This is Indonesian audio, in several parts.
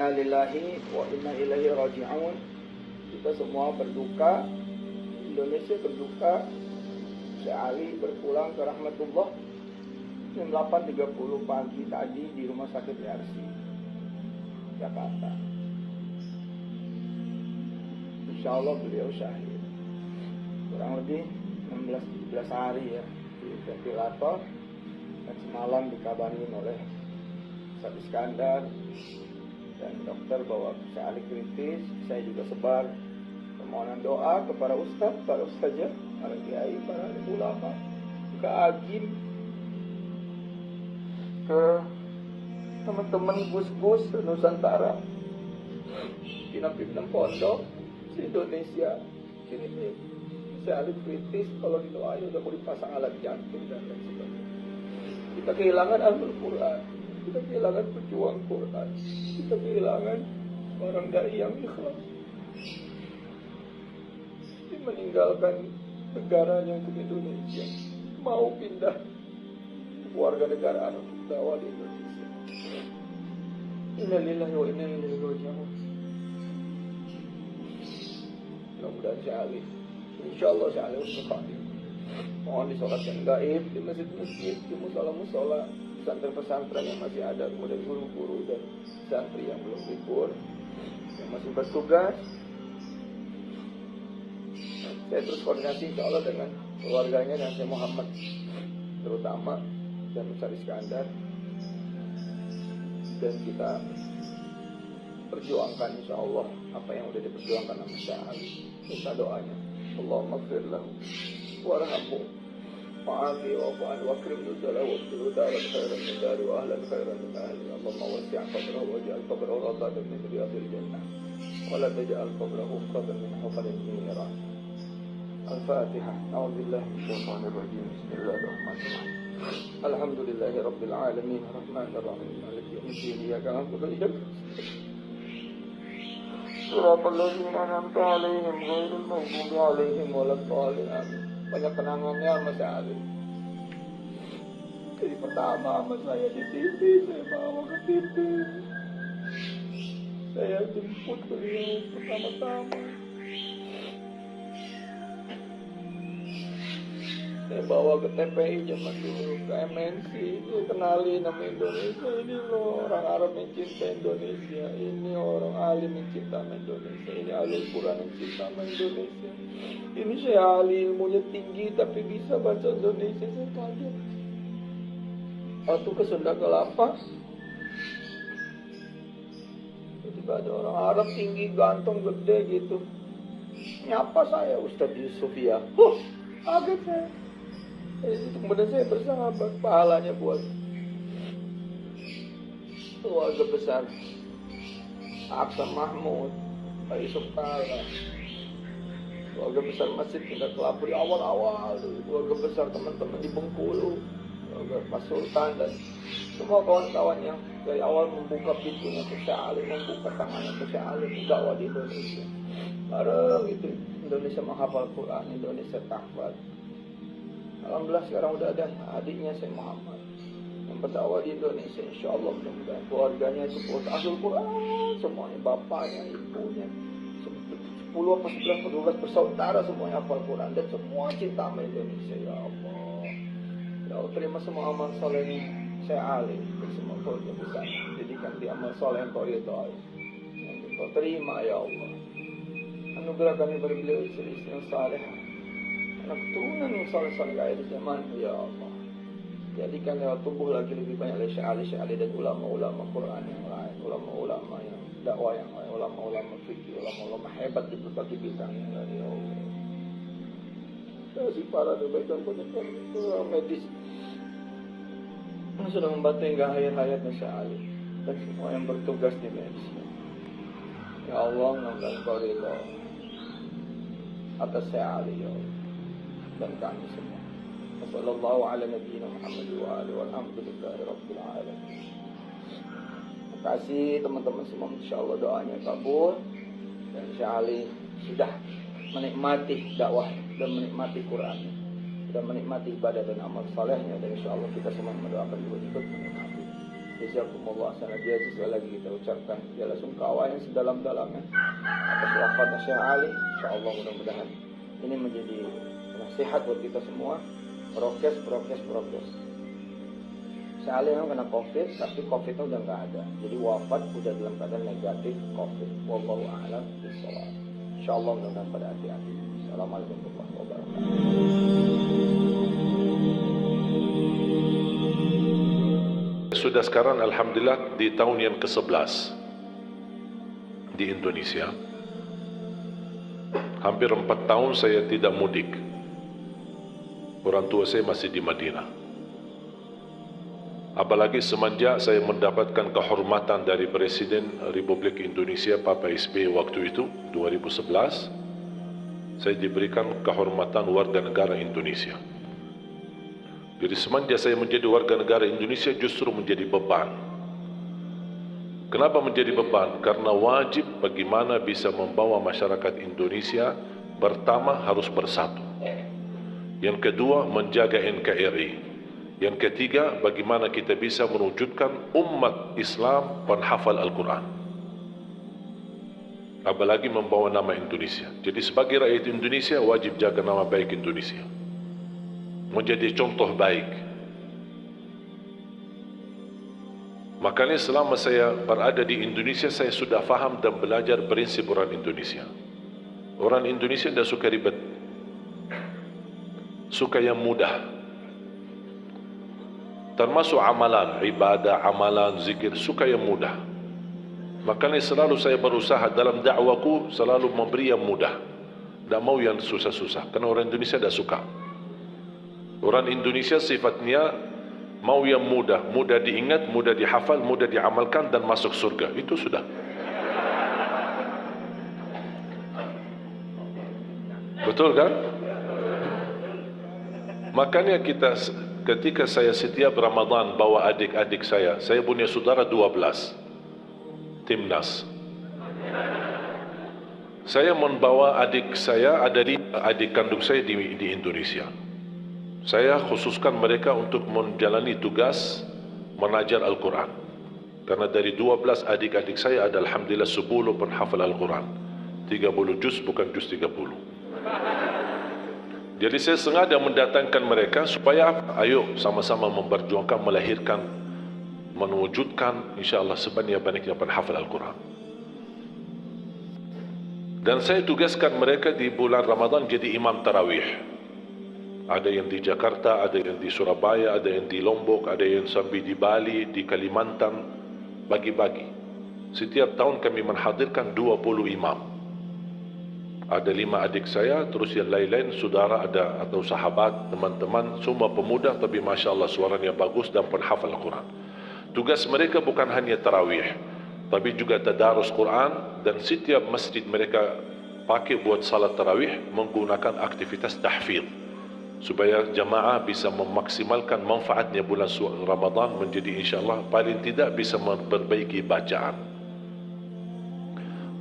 Inna lillahi wa inna ilaihi raji'un. Kita semua berduka, Indonesia berduka. Syekh Ali berpulang ke rahmatullah jam 8.30 pagi tadi di Rumah Sakit RC Jakarta. Insya Allah beliau syahid. Kurang lebih 16-17 hari ya di ventilator, dan semalam dikabarin oleh Ustaz Iskandar dan dokter bahwa Syekh Ali kritis. Saya juga sebar permohonan doa kepada ustaz, para ustazah, para kiai, para ulama, ke agim, ke teman-teman gus-gus Nusantara, pimpinan pondok di Indonesia. Ini Syekh Ali kritis, kalau didoain udah mau dipasang alat jantung dan lain sebagainya. Kita kehilangan Ahlul Quran, kita kehilangan pejuang Quran, kita kehilangan orang dai yang ikhlas, meninggalkan negaranya untuk Indonesia, mau pindah warga negara untuk dakwah di Indonesia. Inna lillahi wa inna ilaihi raji'un. Mudah-mudahan Syekh Ali, insyaallah Syekh Ali husnul khatimah. Mohon disolatkan gaib di masjid-masjid, di musola-musola, pesantren-pesantren yang masih ada, kemudian guru-guru dan santri yang belum libur, yang masih bertugas. Saya terus koordinasi insya Allah dengan keluarganya dan Syekh Muhammad terutama, dan Ustaz Iskandar, dan kita perjuangkan insya Allah apa yang sudah diperjuangkan sama Syekh Ali. Minta doanya, Allahumma gfir lahu warhamhu wa'afi wa'fu anhu wakrim nuzulahu wabdilhu daran khairan min dari wa ahlan khairan min ahli. Allahumma wasi' qabrahu waj'al qabrahu rawdatan min riyadil jannah wa la taj'al qabrahu hufratan min hufarin niran. Al-Fatihah. A'udzubillahi minasyaitonir rajim. Bismillahirrahmanirrahim. Alhamdulillahi rabbil alamin arrahmanir rahim maliki yaumiddin iyyaka na'budu wa iyyaka nasta'in Shiratal ladzina an'amta 'alaihim ghairil maghdubi 'alaihim waladdallin. Amin. Banyak kenangannya sama Syekh Ali. Jadi pertama sama saya di TV, saya bawa ke TV, saya jemput beliau pertama-tama. Saya bawa ke TPI zaman dulu, ke MNC, dia kenalin nama Indonesia. Ini loh orang Arab yang cinta Indonesia, ini orang alim yang cinta sama Indonesia, ini Ahlul Quran yang cinta sama Indonesia. Ini Syekh Ali ilmunya tinggi tapi bisa bahasa Indonesia. Saya kaget. Waktu ke Sunda Kelapa, tiba ada orang Arab tinggi, ganteng, gede gitu, nyapa saya, Ustadz Yusuf ya. Kaget saya. Kemudian saya bersahabat, pahalanya buat keluarga besar Aksa Mahmud, Pak Yusuf Kala, keluarga besar Masjid Sunda Kelapa di awal-awal, keluarga besar teman-teman di Bengkulu, keluarga Pak Sultan, dan semua kawan-kawan yang dari awal membuka pintunya ke Syekh Ali, membuka tangannya ke Syekh Ali, dakwah di Indonesia. Bareng itu Indonesia menghafal Quran, Indonesia tahfadz. Alhamdulillah sekarang udah ada adiknya Syekh Muhammad yang berdakwah di Indonesia. Insya Allah mudah-mudahan keluarganya itu Ahlul Quran semuanya, bapaknya, ibunya, 10 apa 11 12 bersaudara semuanya hafal Quran dan semua cinta sama Indonesia. Ya Allah, ya Allah, terima semua amal soleh Syekh Ali, semua keluarga besar jadikan di amal soleh yang kau ridhoi, yang kau terima. Ya Allah, anugerah kami pada beliau istri-istri yang saleh, anak keturunan yang soleh-soleh kaya di zaman. Ya Allah, jadikan ya tumbuh lagi lebih banyak oleh Syekh Ali dan ulama-ulama Quran yang lain, ulama-ulama yang dakwah yang lain, ulama-ulama fikih, ulama-ulama hebat di berbagai bidang yang lain. Ya Allah, kasih para kebaikan banyak medis yang sudah membantu hingga akhir hayatnya Syekh Ali dan semua yang bertugas di medis. Ya Allah, mudah-mudahan Kau ridha atas Syekh Ali ya Allah dan kami semua. Wassallallahu ala nabiyyina Muhammad wa alihi walhamdulillahi rabbil alamin. Terima kasih teman-teman semua, insyaallah doanya kabul dan Syekh Ali sudah menikmati dakwah dan menikmati Quran, sudah menikmati ibadah dan amal salehnya, dan insyaallah kita semua mendoakan juga ikut menikmati. Jazakumullah sangat jazil. Sekali lagi kita ucapkan segala sungkawa yang sedalam-dalamnya atas wafatnya Syekh Ali. Insyaallah mudah-mudahan ini menjadi nasihat buat kita semua. Prokes. Syekh Ali memang kena COVID, tapi COVID-nya udah nggak ada. Jadi wafat udah dalam keadaan negatif COVID. Wallahu a'lam bishawab. Insyaallah mudah-mudahan pada hati-hati. Assalamualaikum warahmatullahi wabarakatuh. Sudah sekarang alhamdulillah di tahun yang ke-11 di Indonesia. Hampir 4 tahun saya tidak mudik. Orang tua saya masih di Madinah. Apalagi semenjak saya mendapatkan kehormatan dari Presiden Republik Indonesia Papa SBY waktu itu 2011, saya diberikan kehormatan warga negara Indonesia. Jadi semenjak saya menjadi warga negara Indonesia justru menjadi beban. Kenapa menjadi beban? Karena wajib bagaimana bisa membawa masyarakat Indonesia pertama harus bersatu. Yang kedua menjaga NKRI. Yang ketiga bagaimana kita bisa mewujudkan umat Islam penghafal Al-Quran. Apalagi membawa nama Indonesia. Jadi sebagai rakyat Indonesia wajib jaga nama baik Indonesia. Menjadi contoh baik. Makanya selama saya berada di Indonesia, saya sudah faham dan belajar prinsip orang Indonesia. Orang Indonesia tidak suka ribet, suka yang mudah. Termasuk amalan, ibadah, amalan, zikir, suka yang mudah. Makanya selalu saya berusaha dalam dakwaku selalu memberi yang mudah. Tidak mau yang susah-susah, karena orang Indonesia tidak suka. Orang Indonesia sifatnya mau yang mudah, mudah diingat, mudah dihafal, mudah diamalkan dan masuk surga. Itu sudah. Betul kan? Makanya ketika saya setiap Ramadan bawa adik-adik saya punya saudara 12, timnas. Saya membawa adik saya, ada 5 adik kandung saya di Indonesia. Saya khususkan mereka untuk menjalani tugas mengajar Al-Quran. Karena dari 12 adik-adik saya ada alhamdulillah 10 penghafal Al-Quran. 30 juz bukan juz 30. Jadi saya sengaja mendatangkan mereka supaya ayo sama-sama memperjuangkan, melahirkan, mewujudkan insyaAllah sebanyak-banyaknya penghafal Al-Quran. Dan saya tugaskan mereka di bulan Ramadan jadi imam tarawih. Ada yang di Jakarta, ada yang di Surabaya, ada yang di Lombok, ada yang sampai di Bali, di Kalimantan, bagi-bagi. Setiap tahun kami menghadirkan 20 imam. Ada 5 adik saya, terus yang lain-lain saudara ada atau sahabat, teman-teman, semua pemuda tapi Masya Allah suaranya bagus dan penghafal Al-Quran. Tugas mereka bukan hanya tarawih, tapi juga tadarus Quran, dan setiap masjid mereka pakai buat salat tarawih menggunakan aktivitas tahfidz, supaya jamaah bisa memaksimalkan manfaatnya bulan Ramadan menjadi insyaAllah paling tidak bisa memperbaiki bacaan.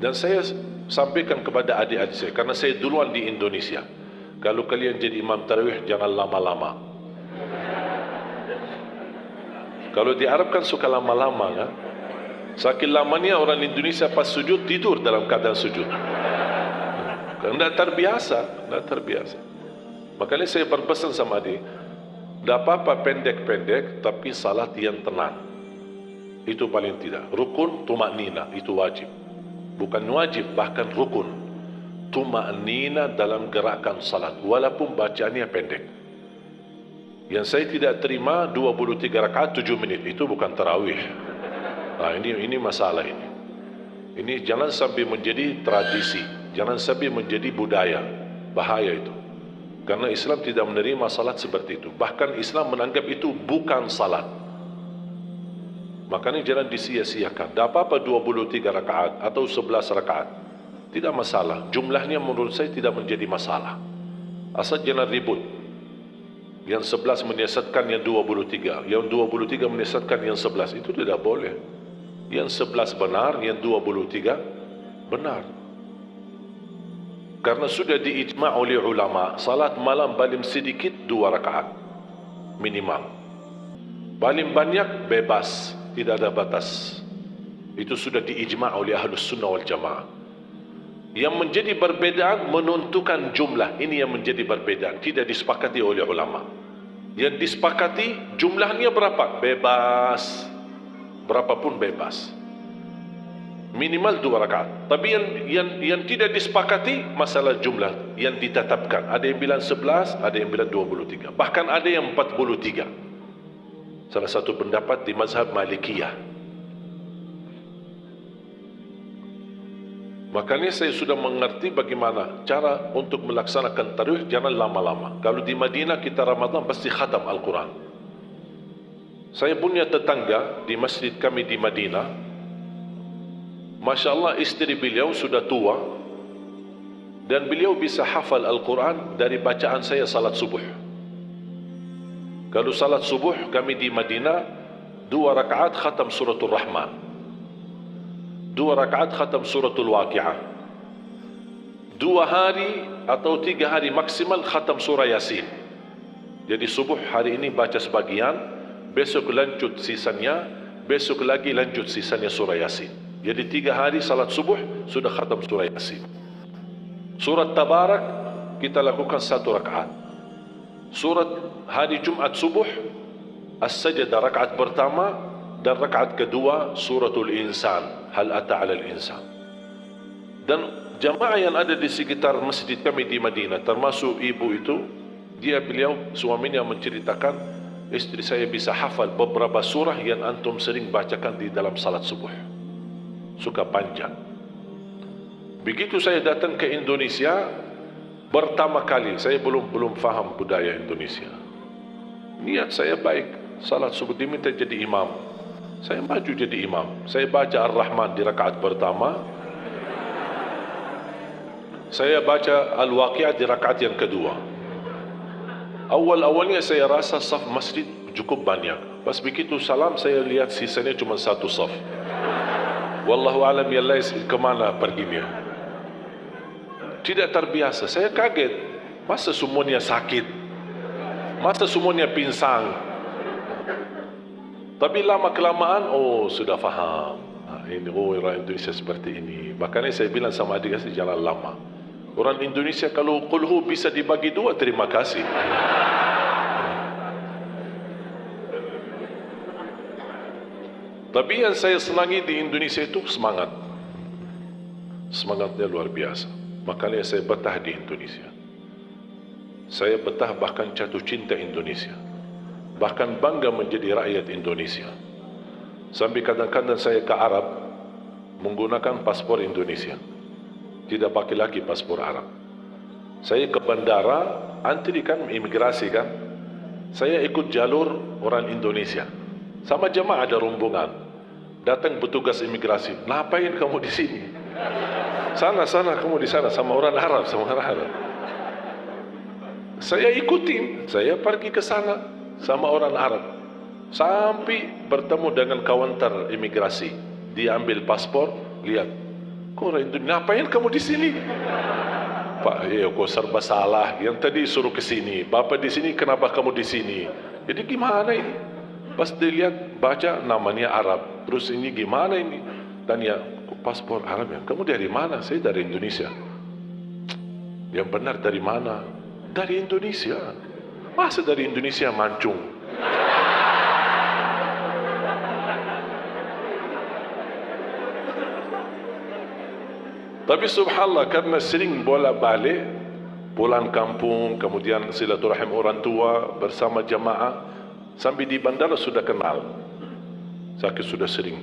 Dan saya sampaikan kepada adik-adik saya, karena saya duluan di Indonesia, kalau kalian jadi imam tarawih jangan lama-lama. Kalau di Arab kan suka lama-lama kan? Saking lamanya orang Indonesia pas sujud tidur dalam keadaan sujud. Tidak terbiasa, tidak terbiasa. Makanya saya berpesan sama dia, tidak apa-apa pendek-pendek, tapi salat yang tenang. Itu paling tidak. Rukun, tumaknina, itu wajib. Bukan wajib, bahkan rukun. Tumaknina dalam gerakan salat, walaupun bacaannya pendek. Yang saya tidak terima 23 rakaat 7 menit, itu bukan tarawih. Nah, ini masalah ini. Ini jangan sampai menjadi tradisi, jangan sampai menjadi budaya. Bahaya itu. Karena Islam tidak menerima salat seperti itu. Bahkan Islam menganggap itu bukan salat. Makanya jangan disia-siakan. Tak apa-apa 23 rakaat atau 11 rakaat. Tidak masalah. Jumlahnya menurut saya tidak menjadi masalah. Asal jangan ribut. Yang 11 menyiasatkan yang 23. Yang 23 menyiasatkan yang 11. Itu tidak boleh. Yang 11 benar, yang 23 benar. Karena sudah diijma' oleh ulama, salat malam paling sedikit 2 rakaat minimal. Paling banyak bebas tidak ada batas. Itu sudah diijma' oleh Ahlus Sunnah wal Jamaah. Yang menjadi perbedaan menentukan jumlah. Ini yang menjadi perbedaan, tidak disepakati oleh ulama. Yang disepakati jumlahnya berapa? Bebas. Berapapun bebas. Minimal 2 rakaat. Tapi yang tidak disepakati masalah jumlah yang ditetapkan. Ada yang bilang 11, ada yang bilang 23. Bahkan ada yang 43. Salah satu pendapat di mazhab Malikiyah. Makanya saya sudah mengerti bagaimana cara untuk melaksanakan tarawih, jangan lama-lama. Kalau di Madinah kita Ramadan pasti khatam Al-Quran. Saya punya tetangga di masjid kami di Madinah. Masya Allah, istri beliau sudah tua dan beliau bisa hafal Al-Quran dari bacaan saya salat subuh. Kalau salat subuh kami di Madinah 2 rakaat khatam suratul Rahman, 2 rakaat khatam suratul Waqi'ah, 2 hari atau 3 hari maksimal khatam surah Yasin. Jadi subuh hari ini baca sebagian, besok lanjut sisanya, besok lagi lanjut sisanya surah Yasin. Jadi 3 hari salat subuh sudah khatam surah Yasin. Surat Tabarak kita lakukan 1 rakaat. Surat hari Jumat subuh As-Sajdah rakaat pertama dan rakaat kedua suratul Insan, Hal ata 'alal insan. Dan jamaah yang ada di sekitar masjid kami di Madinah, termasuk ibu itu, beliau suaminya menceritakan, istri saya bisa hafal beberapa surah yang antum sering bacakan di dalam salat subuh. Suka panjang. Begitu saya datang ke Indonesia pertama kali, saya belum faham budaya Indonesia. Niat saya baik, salat subuh diminta jadi imam. Saya maju jadi imam. Saya baca Ar-Rahman di rakaat pertama. Saya baca Al-Waqi'ah di rakaat yang kedua. Awal-awalnya saya rasa saf masjid cukup banyak. Pas begitu salam saya lihat sisanya cuma 1 saf. Wallahu alam ya Allah kemana perginya. Tidak terbiasa. Saya kaget. Masa semuanya sakit? Masa semuanya pinsang? Tapi lama-kelamaan, oh sudah faham. Ini orang Indonesia seperti ini. Makanya saya bilang sama adik saya, jangan lama. Orang Indonesia kalau qulhu bisa dibagi 2, terima kasih. Tapi yang saya senangi di Indonesia itu semangat. Semangatnya luar biasa. Makanya saya betah di Indonesia. Saya betah bahkan jatuh cinta Indonesia. Bahkan bangga menjadi rakyat Indonesia. Sampai kadang-kadang saya ke Arab menggunakan paspor Indonesia, tidak pakai lagi paspor Arab. Saya ke bandara, antri kan imigrasi kan, saya ikut jalur orang Indonesia. Sama jemaah ada rombongan, datang petugas imigrasi, ngapain kamu di sini? Sana kamu di sana sama orang Arab, sama orang Arab. Saya ikutin, saya pergi ke sana sama orang Arab, sampai bertemu dengan kaunter imigrasi. Dia ambil paspor, lihat, kok orang Indonesia, ngapain kamu di sini? Pak, ya kok serba salah. Yang tadi suruh ke sini, Bapak di sini, kenapa kamu di sini? Jadi gimana ini? Pas dilihat, baca namanya Arab. Terus ini gimana ini? Tanya, kok paspor Arab ya? Kamu dari mana? Saya dari Indonesia. Yang benar dari mana? Dari Indonesia. Masa dari Indonesia mancung? Tapi subhanallah, karena sering bolak-balik, pulang kampung, kemudian silaturahim orang tua bersama jamaah, sampai di bandara sudah kenal. Sakit sudah sering.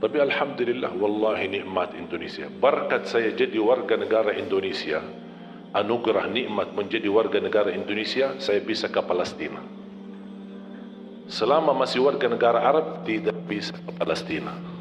Tapi alhamdulillah, wallahi nikmat Indonesia. Berkat saya jadi warga negara Indonesia, anugerah nikmat menjadi warga negara Indonesia, saya bisa ke Palestina. Selama masih warga negara Arab, tidak bisa ke Palestina.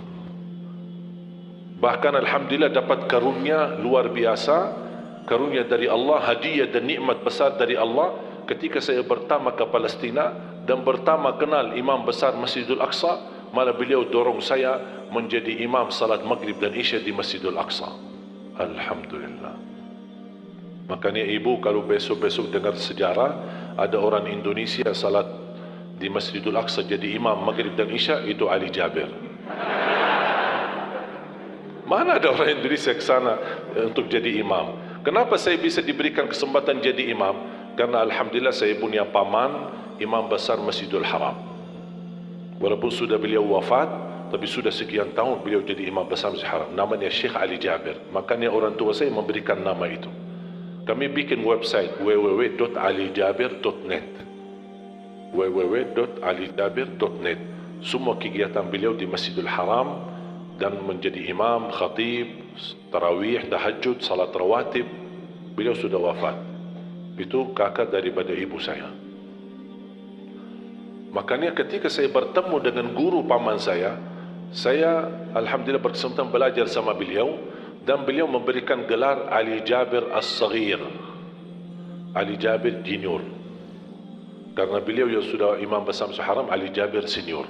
Bahkan alhamdulillah dapat karunia luar biasa, karunia dari Allah, hadiah dan nikmat besar dari Allah. Ketika saya pertama ke Palestina dan pertama kenal imam besar Masjidul Aqsa, malah beliau dorong saya menjadi imam salat maghrib dan isya di Masjidul Aqsa. Alhamdulillah. Makanya ibu kalau besok-besok dengar sejarah ada orang Indonesia salat di Masjidul Aqsa jadi imam Maghrib dan Isya, itu Ali Jabir. Mana ada orang Indonesia ke sana untuk jadi imam? Kenapa saya bisa diberikan kesempatan jadi imam? Karena alhamdulillah saya punya paman imam besar Masjidul Haram. Walaupun sudah beliau wafat, tapi sudah sekian tahun beliau jadi imam besar Masjidil Haram. Namanya Syekh Ali Jabir. Makanya orang tua saya memberikan nama itu. Kami bikin website www.alijabir.net, www.alijabir.net. Semua kegiatan beliau di Masjidil Haram dan menjadi imam, khatib, tarawih, tahajud, salat rawatib. Beliau sudah wafat. Itu kakak daripada ibu saya. Makanya ketika saya bertemu dengan guru paman saya alhamdulillah berkesempatan belajar sama beliau, dan beliau memberikan gelar Ali Jabir As-Saghir, Ali Jabir Junior, karena beliau yang sudah imam besar Masjidil Haram, Ali Jabir Senior.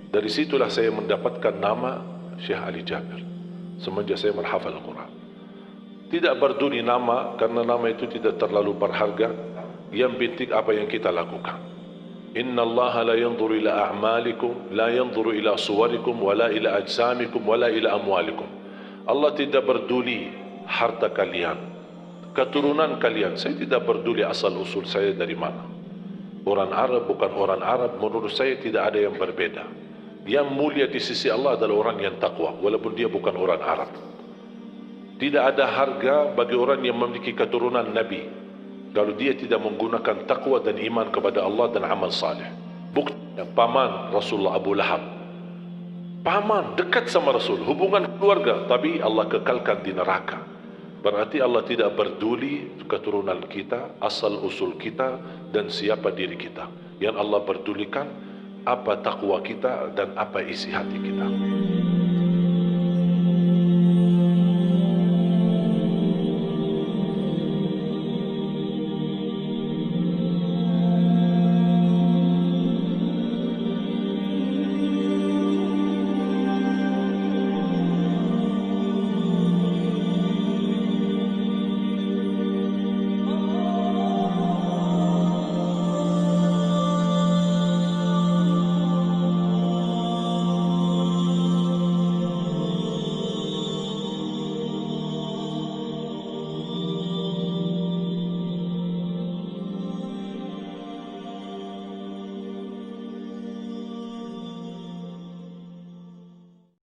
Dari situlah saya mendapatkan nama Syekh Ali Jabir semenjak saya menghafal Al-Quran. Tidak peduli nama, karena nama itu tidak terlalu berharga. Yang penting apa yang kita lakukan. Inna Allah la yanzuru ila a'malikum, la yanzuru ila suwarikum, wala ila ajsamikum, wala ila amwalikum. Allah tidak peduli harta kalian, keturunan kalian. Saya tidak peduli asal usul saya dari mana. Orang Arab bukan orang Arab, menurut saya tidak ada yang berbeda. Yang mulia di sisi Allah adalah orang yang takwa, walaupun dia bukan orang Arab. Tidak ada harga bagi orang yang memiliki keturunan Nabi kalau dia tidak menggunakan takwa dan iman kepada Allah dan amal saleh. Buktinya paman Rasulullah Abu Lahab, paman dekat sama Rasul, hubungan keluarga, tapi Allah kekalkan di neraka. Berarti Allah tidak peduli keturunan kita, asal usul kita, dan siapa diri kita. Yang Allah pedulikan apa takwa kita dan apa isi hati kita.